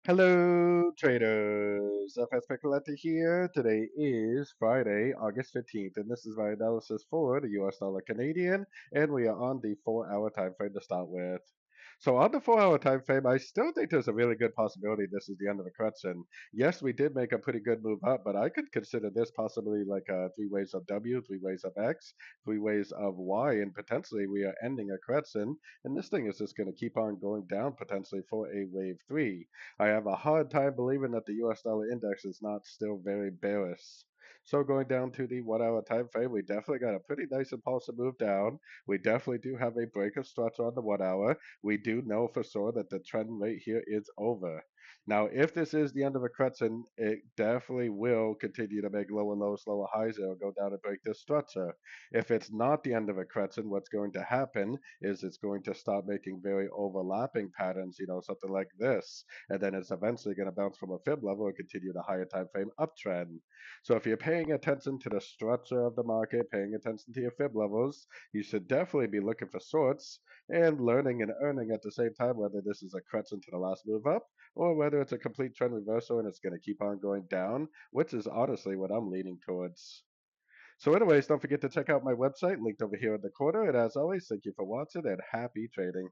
Hello, traders. FX Pip Collector here. Today is Friday, August 15th, and this is my analysis for the US dollar Canadian, and we are on the 4-hour time frame to start with. So on the 4-hour time frame, I still think there's a really good possibility this is the end of a correction. Yes, we did make a pretty good move up, but I could consider this possibly like three ways of W, three ways of X, three ways of Y, and potentially we are ending a correction, and this thing is just going to keep on going down potentially for a wave three. I have a hard time believing that the US dollar index is not still very bearish. So going down to the 1 hour time frame, we definitely got a pretty nice impulsive move down. We definitely do have a break of structure on the 1 hour. We do know for sure that the trend right here is over. Now, if this is the end of a correction, it definitely will continue to make lower lows, lower highs. It'll go down and break this structure. If it's not the end of a correction, what's going to happen is it's going to start making very overlapping patterns, something like this. And then it's eventually going to bounce from a fib level and continue the higher time frame uptrend. So if you're paying attention to the structure of the market, paying attention to your fib levels, you should definitely be looking for shorts and learning and earning at the same time whether this is a correction to the last move up or whether it's a complete trend reversal and it's going to keep on going down, which is honestly what I'm leaning towards. So anyways, don't forget to check out my website linked over here in the corner. And as always, thank you for watching and happy trading.